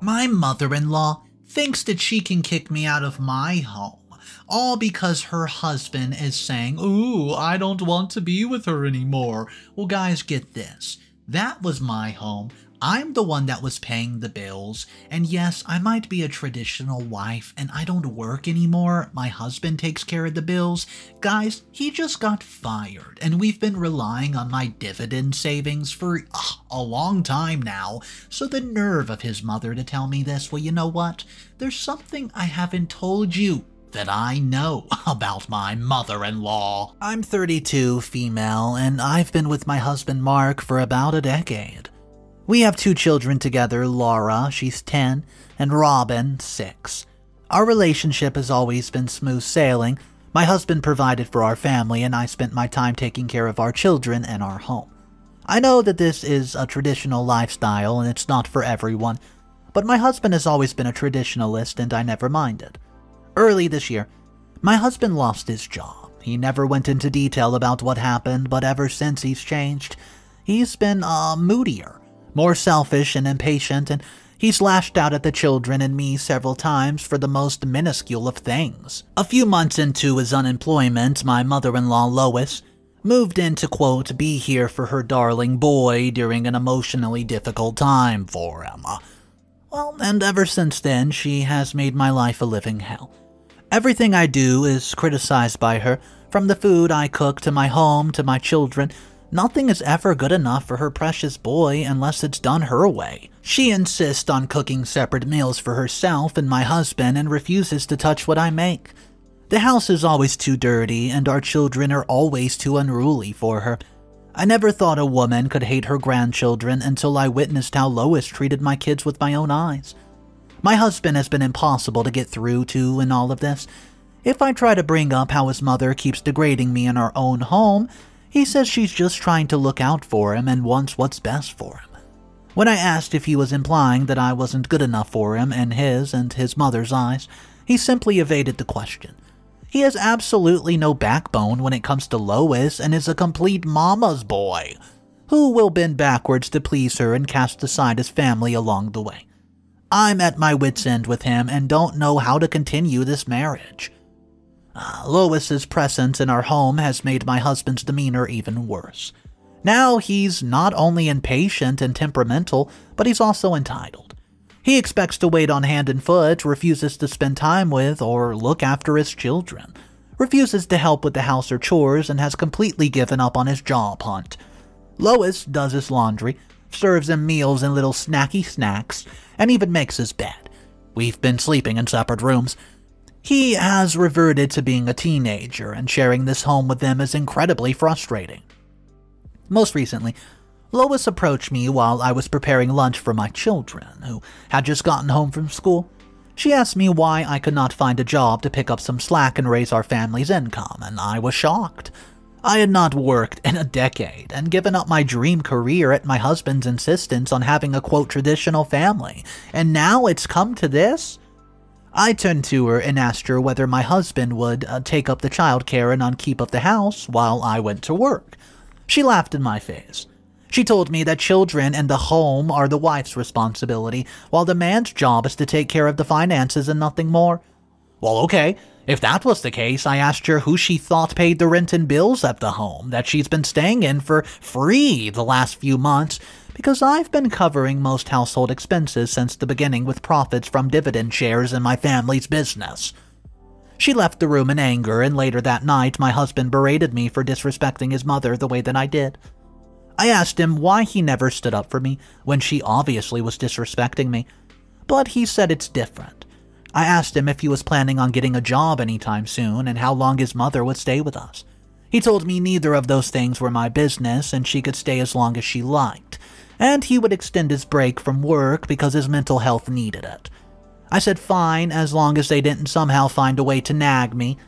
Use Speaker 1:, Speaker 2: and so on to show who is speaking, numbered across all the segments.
Speaker 1: My mother-in-law thinks that she can kick me out of my home, all because her husband is saying, "Ooh, I don't want to be with her anymore." Well, guys, get this. That was my home. I'm the one that was paying the bills, and yes, I might be a traditional wife and I don't work anymore. My husband takes care of the bills. Guys, he just got fired, and we've been relying on my dividend savings for a long time now. So the nerve of his mother to tell me this, well, you know what? There's something I haven't told you that I know about my mother-in-law. I'm 32, female, and I've been with my husband Mark for about a decade. We have 2 children together, Laura, she's 10, and Robin, 6. Our relationship has always been smooth sailing. My husband provided for our family, and I spent my time taking care of our children and our home. I know that this is a traditional lifestyle, and it's not for everyone, but my husband has always been a traditionalist, and I never minded. Early this year, my husband lost his job. He never went into detail about what happened, but ever since he's changed, he's been moodier, more selfish and impatient, and he's lashed out at the children and me several times for the most minuscule of things. A few months into his unemployment, my mother-in-law, Lois, moved in to, quote, be here for her darling boy during an emotionally difficult time for him. Well, and ever since then, she has made my life a living hell. Everything I do is criticized by her, from the food I cook to my home to my children. Nothing is ever good enough for her precious boy unless it's done her way. She insists on cooking separate meals for herself and my husband and refuses to touch what I make. The house is always too dirty and our children are always too unruly for her. I never thought a woman could hate her grandchildren until I witnessed how Lois treated my kids with my own eyes. My husband has been impossible to get through to in all of this. If I try to bring up how his mother keeps degrading me in our own home, he says she's just trying to look out for him and wants what's best for him. When I asked if he was implying that I wasn't good enough for him in his and his mother's eyes, he simply evaded the question. He has absolutely no backbone when it comes to Lois and is a complete mama's boy, who will bend backwards to please her and cast aside his family along the way. I'm at my wit's end with him and don't know how to continue this marriage. Lois's presence in our home has made my husband's demeanor even worse. Now he's not only impatient and temperamental, but he's also entitled. He expects to wait on hand and foot, refuses to spend time with or look after his children, refuses to help with the house or chores, and has completely given up on his job hunt. Lois does his laundry, serves him meals and little snacky snacks, and even makes his bed. We've been sleeping in separate rooms. He has reverted to being a teenager, and sharing this home with them is incredibly frustrating. Most recently, Lois approached me while I was preparing lunch for my children, who had just gotten home from school. She asked me why I could not find a job to pick up some slack and raise our family's income, and I was shocked. I had not worked in a decade and given up my dream career at my husband's insistence on having a, quote, traditional family, and now it's come to this? I turned to her and asked her whether my husband would take up the childcare and upkeep of the house while I went to work. She laughed in my face. She told me that children and the home are the wife's responsibility, while the man's job is to take care of the finances and nothing more. Well, okay, if that was the case, I asked her who she thought paid the rent and bills at the home that she's been staying in for free the last few months, because I've been covering most household expenses since the beginning with profits from dividend shares in my family's business. She left the room in anger, and later that night my husband berated me for disrespecting his mother the way that I did. I asked him why he never stood up for me when she obviously was disrespecting me, but he said it's different. I asked him if he was planning on getting a job anytime soon and how long his mother would stay with us. He told me neither of those things were my business and she could stay as long as she liked, and he would extend his break from work because his mental health needed it. I said fine, as long as they didn't somehow find a way to nag me.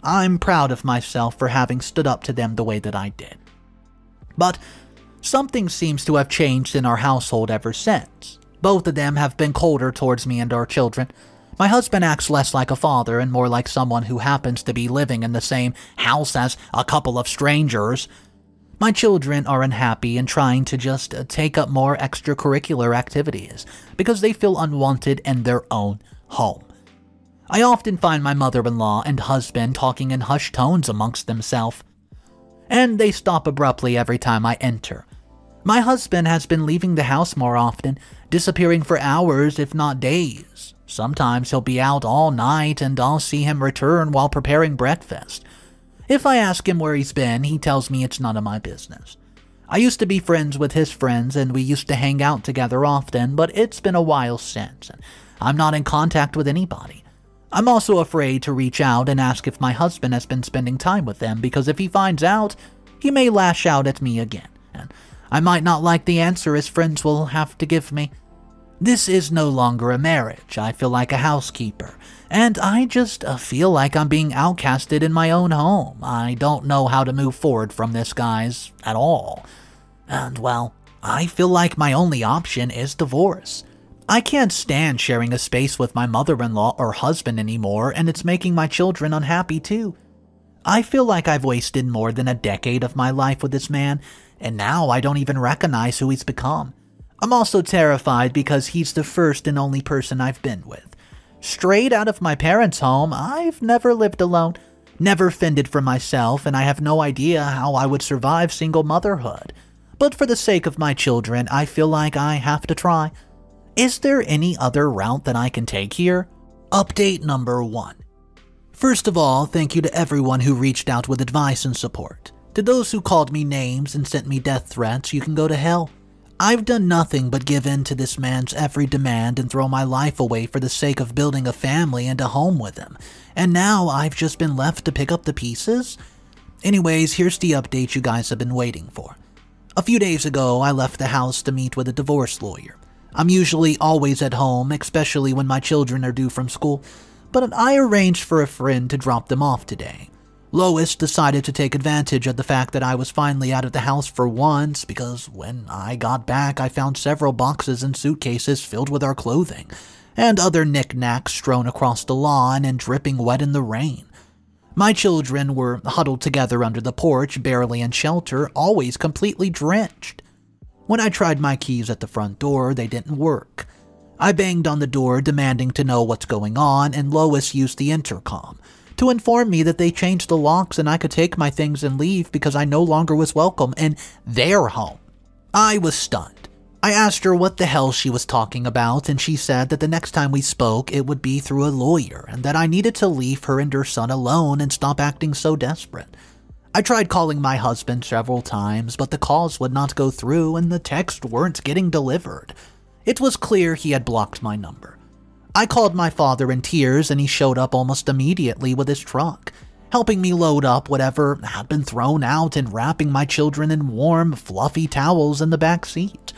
Speaker 1: I'm proud of myself for having stood up to them the way that I did. But something seems to have changed in our household ever since. Both of them have been colder towards me and our children. My husband acts less like a father and more like someone who happens to be living in the same house as a couple of strangers. My children are unhappy and trying to just take up more extracurricular activities because they feel unwanted in their own home. I often find my mother-in-law and husband talking in hushed tones amongst themselves, and they stop abruptly every time I enter. My husband has been leaving the house more often, disappearing for hours if not days. Sometimes he'll be out all night and I'll see him return while preparing breakfast. If I ask him where he's been, he tells me it's none of my business. I used to be friends with his friends and we used to hang out together often, but it's been a while since, and I'm not in contact with anybody. I'm also afraid to reach out and ask if my husband has been spending time with them, because if he finds out, he may lash out at me again, and I might not like the answer his friends will have to give me. This is no longer a marriage. I feel like a housekeeper, and I just feel like I'm being outcasted in my own home. I don't know how to move forward from this, guys, at all. And, well, I feel like my only option is divorce. I can't stand sharing a space with my mother-in-law or husband anymore, and it's making my children unhappy too. I feel like I've wasted more than a decade of my life with this man, and now I don't even recognize who he's become. I'm also terrified because he's the first and only person I've been with. Straight out of my parents' home, I've never lived alone, never fended for myself, and I have no idea how I would survive single motherhood. But for the sake of my children, I feel like I have to try. Is there any other route that I can take here? Update number 1. First of all, thank you to everyone who reached out with advice and support. To those who called me names and sent me death threats, you can go to hell. I've done nothing but give in to this man's every demand and throw my life away for the sake of building a family and a home with him. And now I've just been left to pick up the pieces? Anyways, here's the update you guys have been waiting for. A few days ago, I left the house to meet with a divorce lawyer. I'm usually always at home, especially when my children are due from school, but I arranged for a friend to drop them off today. Lois decided to take advantage of the fact that I was finally out of the house for once, because when I got back I found several boxes and suitcases filled with our clothing, and other knickknacks strewn across the lawn and dripping wet in the rain. My children were huddled together under the porch, barely in shelter, always completely drenched. When I tried my keys at the front door, they didn't work. I banged on the door demanding to know what's going on, and Lois used the intercom to inform me that they changed the locks and I could take my things and leave because I no longer was welcome in their home. I was stunned. I asked her what the hell she was talking about, and she said that the next time we spoke it would be through a lawyer and that I needed to leave her and her son alone and stop acting so desperate. I tried calling my husband several times, but the calls would not go through and the texts weren't getting delivered. It was clear he had blocked my number. I called my father in tears and he showed up almost immediately with his truck, helping me load up whatever had been thrown out and wrapping my children in warm, fluffy towels in the back seat.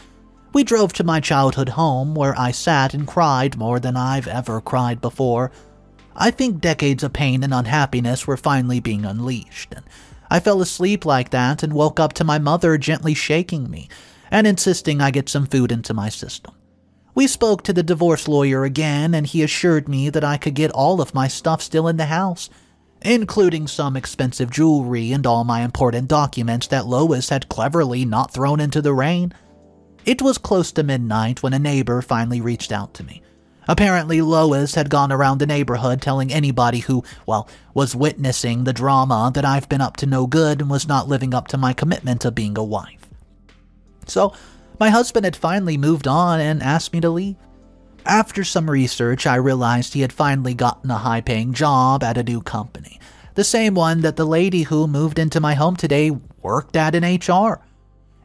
Speaker 1: We drove to my childhood home where I sat and cried more than I've ever cried before. I think decades of pain and unhappiness were finally being unleashed, and I fell asleep like that and woke up to my mother gently shaking me and insisting I get some food into my system. We spoke to the divorce lawyer again, and he assured me that I could get all of my stuff still in the house, including some expensive jewelry and all my important documents that Lois had cleverly not thrown into the rain. It was close to midnight when a neighbor finally reached out to me. Apparently, Lois had gone around the neighborhood telling anybody who, was witnessing the drama that I've been up to no good and was not living up to my commitment of being a wife. So, my husband had finally moved on and asked me to leave. After some research, I realized he had finally gotten a high-paying job at a new company, the same one that the lady who moved into my home today worked at in HR.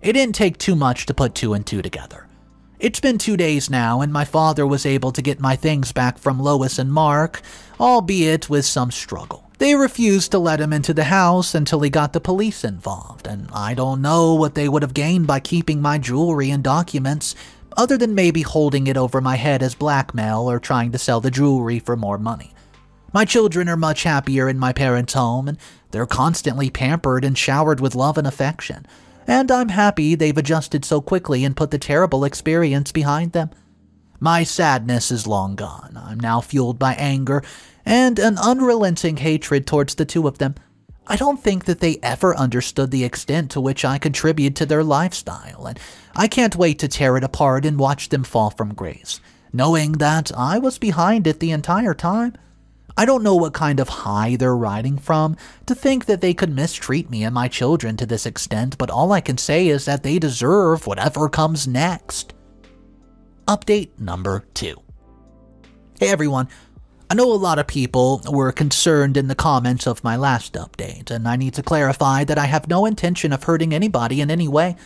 Speaker 1: It didn't take too much to put 2 and 2 together. It's been 2 days now, and my father was able to get my things back from Lois and Mark, albeit with some struggle. They refused to let him into the house until he got the police involved, and I don't know what they would have gained by keeping my jewelry and documents, other than maybe holding it over my head as blackmail or trying to sell the jewelry for more money. My children are much happier in my parents' home, and they're constantly pampered and showered with love and affection, and I'm happy they've adjusted so quickly and put the terrible experience behind them. My sadness is long gone. I'm now fueled by anger and an unrelenting hatred towards the two of them. I don't think that they ever understood the extent to which I contributed to their lifestyle, and I can't wait to tear it apart and watch them fall from grace, knowing that I was behind it the entire time. I don't know what kind of high they're riding from to think that they could mistreat me and my children to this extent, but all I can say is that they deserve whatever comes next. Update number 2. Hey everyone, I know a lot of people were concerned in the comments of my last update, and I need to clarify that I have no intention of hurting anybody in any way.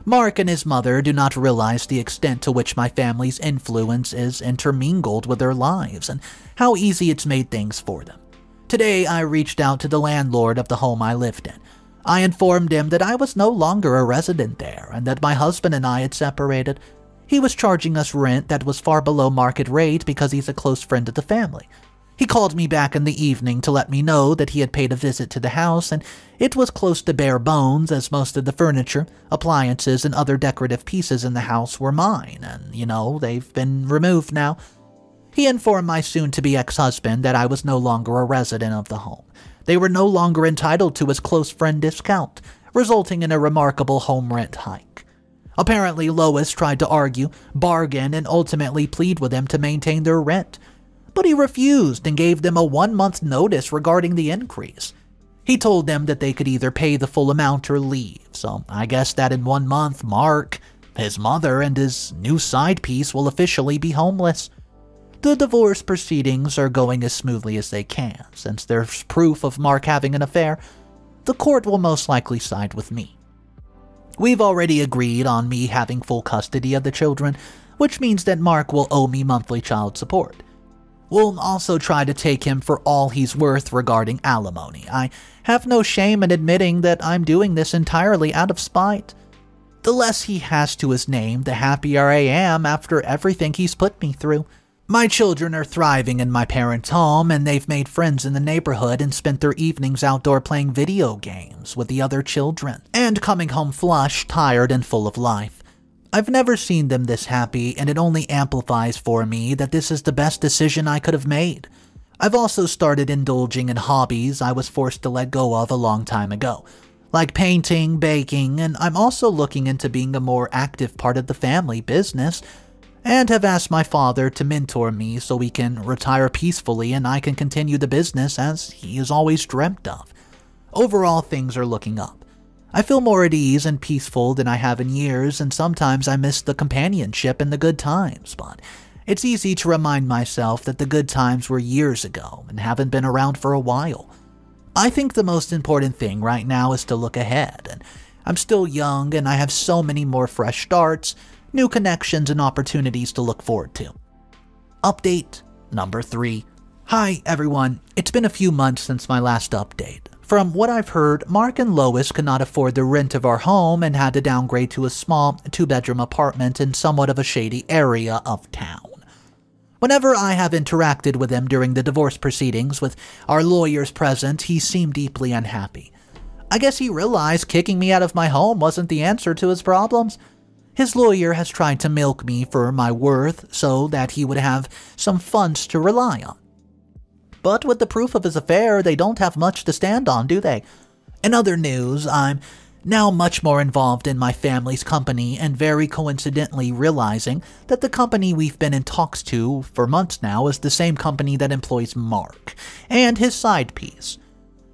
Speaker 1: Mark and his mother do not realize the extent to which my family's influence is intermingled with their lives and how easy it's made things for them. Today, I reached out to the landlord of the home I lived in. I informed him that I was no longer a resident there and that my husband and I had separated. He was charging us rent that was far below market rate because he's a close friend of the family. He called me back in the evening to let me know that he had paid a visit to the house and it was close to bare bones as most of the furniture, appliances, and other decorative pieces in the house were mine and, they've been removed now. He informed my soon-to-be ex-husband that I was no longer a resident of the home. They were no longer entitled to his close friend discount, resulting in a remarkable home rent hike. Apparently, Lois tried to argue, bargain, and ultimately plead with him to maintain their rent, but he refused and gave them a 1-month notice regarding the increase. He told them that they could either pay the full amount or leave, so I guess that in 1 month, Mark, his mother, and his new side piece will officially be homeless. The divorce proceedings are going as smoothly as they can. Since there's proof of Mark having an affair, the court will most likely side with me. We've already agreed on me having full custody of the children, which means that Mark will owe me monthly child support. We'll also try to take him for all he's worth regarding alimony. I have no shame in admitting that I'm doing this entirely out of spite. The less he has to his name, the happier I am after everything he's put me through. My children are thriving in my parents' home, and they've made friends in the neighborhood and spent their evenings outdoor playing video games with the other children, and coming home flushed, tired, and full of life. I've never seen them this happy, and it only amplifies for me that this is the best decision I could have made. I've also started indulging in hobbies I was forced to let go of a long time ago, like painting, baking, and I'm also looking into being a more active part of the family business, and have asked my father to mentor me so we can retire peacefully and I can continue the business as he has always dreamt of. Overall, things are looking up. I feel more at ease and peaceful than I have in years, and sometimes I miss the companionship and the good times, but it's easy to remind myself that the good times were years ago and haven't been around for a while. I think the most important thing right now is to look ahead, and I'm still young and I have so many more fresh starts, new connections, and opportunities to look forward to. Update number 3. Hi everyone, it's been a few months since my last update. From what I've heard, Mark and Lois could not afford the rent of our home and had to downgrade to a small 2-bedroom apartment in somewhat of a shady area of town. Whenever I have interacted with him during the divorce proceedings with our lawyers present, he seemed deeply unhappy. I guess he realized kicking me out of my home wasn't the answer to his problems. His lawyer has tried to milk me for my worth so that he would have some funds to rely on. But with the proof of his affair, they don't have much to stand on, do they? In other news, I'm now much more involved in my family's company and very coincidentally realizing that the company we've been in talks to for months now is the same company that employs Mark and his side piece.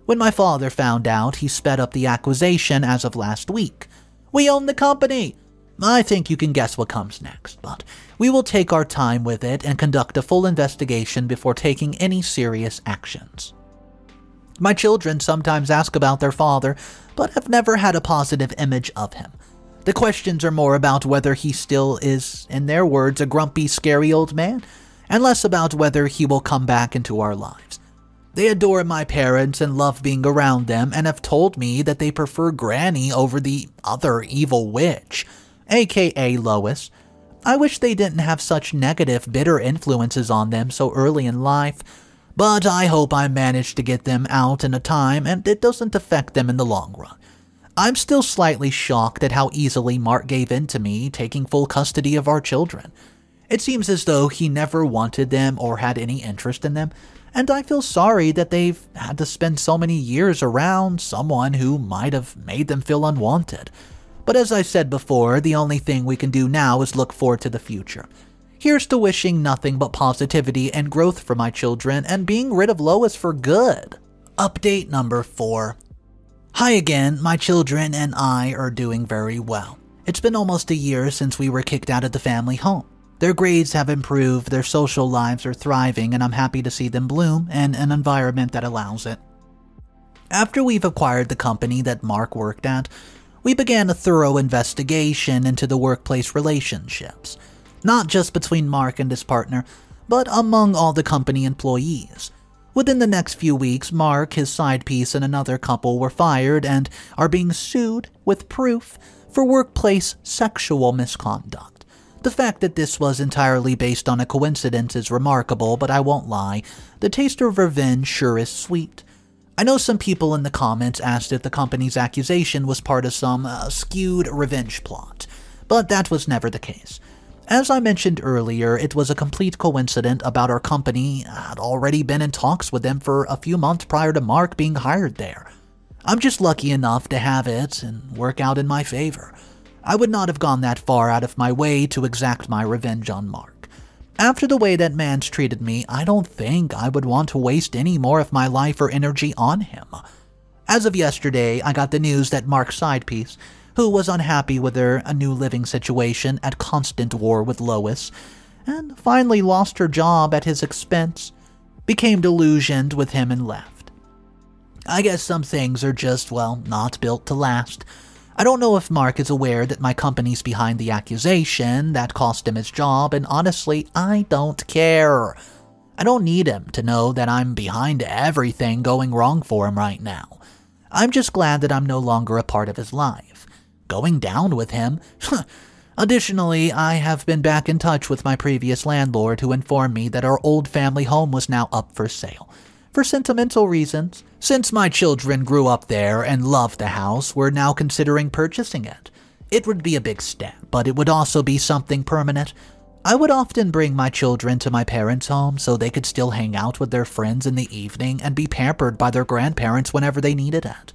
Speaker 1: When my father found out, he sped up the acquisition as of last week. We own the company! I think you can guess what comes next, but we will take our time with it and conduct a full investigation before taking any serious actions. My children sometimes ask about their father, but have never had a positive image of him. The questions are more about whether he still is, in their words, a grumpy, scary old man, and less about whether he will come back into our lives. They adore my parents and love being around them and have told me that they prefer Granny over the other evil witch, aka Lois. I wish they didn't have such negative, bitter influences on them so early in life, but I hope I manage to get them out in a time and it doesn't affect them in the long run. I'm still slightly shocked at how easily Mark gave in to me taking full custody of our children. It seems as though he never wanted them or had any interest in them, and I feel sorry that they've had to spend so many years around someone who might have made them feel unwanted. But as I said before, the only thing we can do now is look forward to the future. Here's to wishing nothing but positivity and growth for my children and being rid of Lois for good. Update number 4. Hi again, my children and I are doing very well. It's been almost a year since we were kicked out of the family home. Their grades have improved, their social lives are thriving, and I'm happy to see them bloom in an environment that allows it. After we've acquired the company that Mark worked at, we began a thorough investigation into the workplace relationships, not just between Mark and his partner, but among all the company employees. Within the next few weeks, Mark, his side piece, and another couple were fired and are being sued with proof for workplace sexual misconduct. The fact that this was entirely based on a coincidence is remarkable, but I won't lie, the taste of revenge sure is sweet. I know some people in the comments asked if the company's accusation was part of some skewed revenge plot, but that was never the case. As I mentioned earlier, it was a complete coincidence about our company had already been in talks with them for a few months prior to Mark being hired there. I'm just lucky enough to have it and work out in my favor. I would not have gone that far out of my way to exact my revenge on Mark. After the way that man's treated me, I don't think I would want to waste any more of my life or energy on him. As of yesterday, I got the news that Mark's side piece, who was unhappy with their new living situation at constant war with Lois, and finally lost her job at his expense, became delusioned with him and left. I guess some things are just, well, not built to last. I don't know if Mark is aware that my company's behind the accusation that cost him his job, and honestly, I don't care. I don't need him to know that I'm behind everything going wrong for him right now. I'm just glad that I'm no longer a part of his life. Going down with him? Additionally, I have been back in touch with my previous landlord who informed me that our old family home was now up for sale. For sentimental reasons, since my children grew up there and loved the house, we're now considering purchasing it. It would be a big step, but it would also be something permanent. I would often bring my children to my parents' home so they could still hang out with their friends in the evening and be pampered by their grandparents whenever they needed it.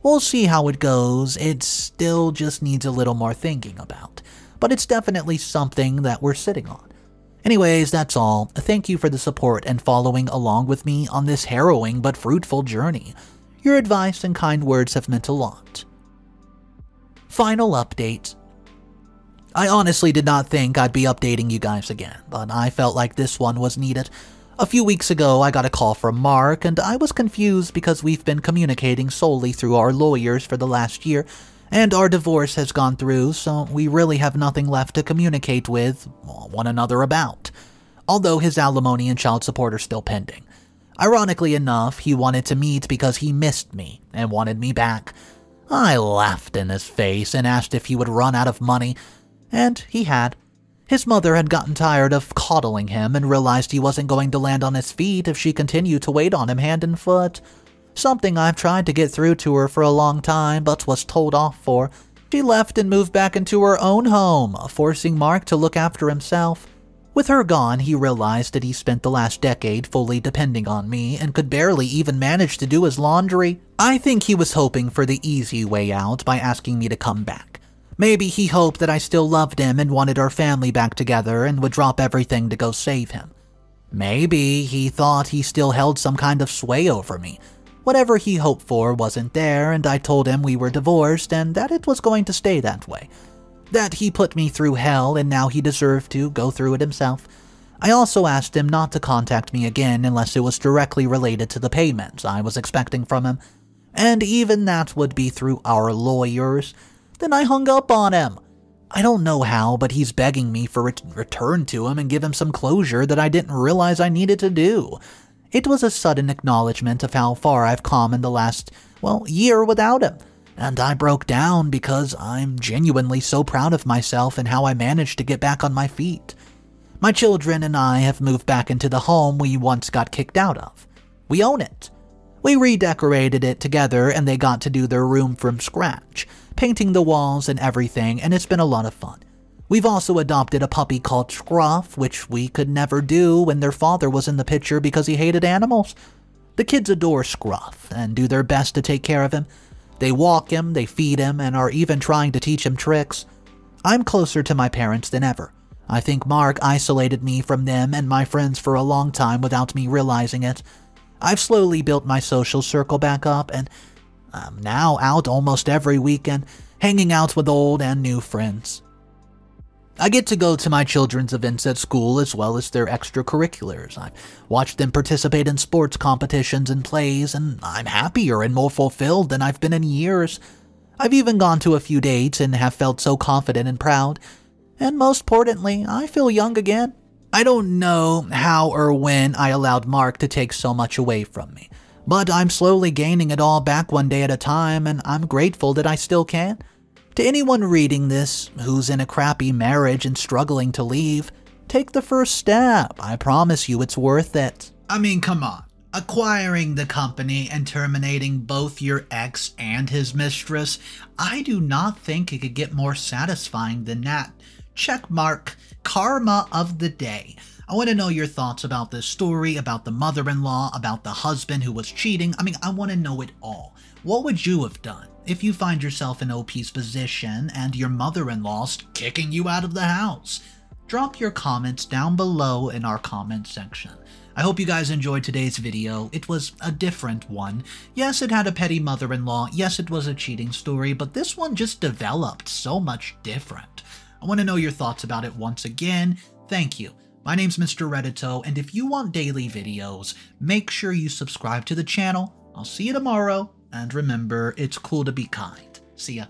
Speaker 1: We'll see how it goes. It still just needs a little more thinking about, but it's definitely something that we're sitting on. Anyways, that's all. Thank you for the support and following along with me on this harrowing but fruitful journey. Your advice and kind words have meant a lot. Final update. I honestly did not think I'd be updating you guys again, but I felt like this one was needed. A few weeks ago, I got a call from Mark, and I was confused because we've been communicating solely through our lawyers for the last year, and our divorce has gone through, so we really have nothing left to communicate with one another about, although his alimony and child support are still pending. Ironically enough, he wanted to meet because he missed me and wanted me back. I laughed in his face and asked if he would run out of money, and he had. His mother had gotten tired of coddling him and realized he wasn't going to land on his feet if she continued to wait on him hand and foot. Something I've tried to get through to her for a long time, but was told off for. She left and moved back into her own home, forcing Mark to look after himself. With her gone, he realized that he spent the last decade fully depending on me and could barely even manage to do his laundry. I think he was hoping for the easy way out by asking me to come back. Maybe he hoped that I still loved him and wanted our family back together and would drop everything to go save him. Maybe he thought he still held some kind of sway over me. Whatever he hoped for wasn't there, and I told him we were divorced and that it was going to stay that way. That he put me through hell and now he deserved to go through it himself. I also asked him not to contact me again unless it was directly related to the payments I was expecting from him, and even that would be through our lawyers. Then I hung up on him. I don't know how, but he's begging me for it to return to him and give him some closure that I didn't realize I needed to do. It was a sudden acknowledgement of how far I've come in the last, year without him. And I broke down because I'm genuinely so proud of myself and how I managed to get back on my feet. My children and I have moved back into the home we once got kicked out of. We own it. We redecorated it together and they got to do their room from scratch, painting the walls and everything, and it's been a lot of fun. We've also adopted a puppy called Scruff, which we could never do when their father was in the picture because he hated animals. The kids adore Scruff and do their best to take care of him. They walk him, they feed him, and are even trying to teach him tricks. I'm closer to my parents than ever. I think Mark isolated me from them and my friends for a long time without me realizing it. I've slowly built my social circle back up, and I'm now out almost every weekend, hanging out with old and new friends. I get to go to my children's events at school as well as their extracurriculars. I've watched them participate in sports competitions and plays, and I'm happier and more fulfilled than I've been in years. I've even gone to a few dates and have felt so confident and proud. And most importantly, I feel young again. I don't know how or when I allowed Mark to take so much away from me, but I'm slowly gaining it all back one day at a time, and I'm grateful that I still can. To anyone reading this who's in a crappy marriage and struggling to leave, take the first step. I promise you it's worth it. I mean, come on. Acquiring the company and terminating both your ex and his mistress, I do not think it could get more satisfying than that. Check mark. Karma of the day. I want to know your thoughts about this story, about the mother-in-law, about the husband who was cheating. I want to know it all. What would you have done if you find yourself in OP's position and your mother-in-law's kicking you out of the house? Drop your comments down below in our comment section. I hope you guys enjoyed today's video. It was a different one. Yes, it had a petty mother-in-law. Yes, it was a cheating story, but this one just developed so much different. I want to know your thoughts about it once again. Thank you. My name's Mr. Reddito, and if you want daily videos, make sure you subscribe to the channel. I'll see you tomorrow, and remember, it's cool to be kind. See ya.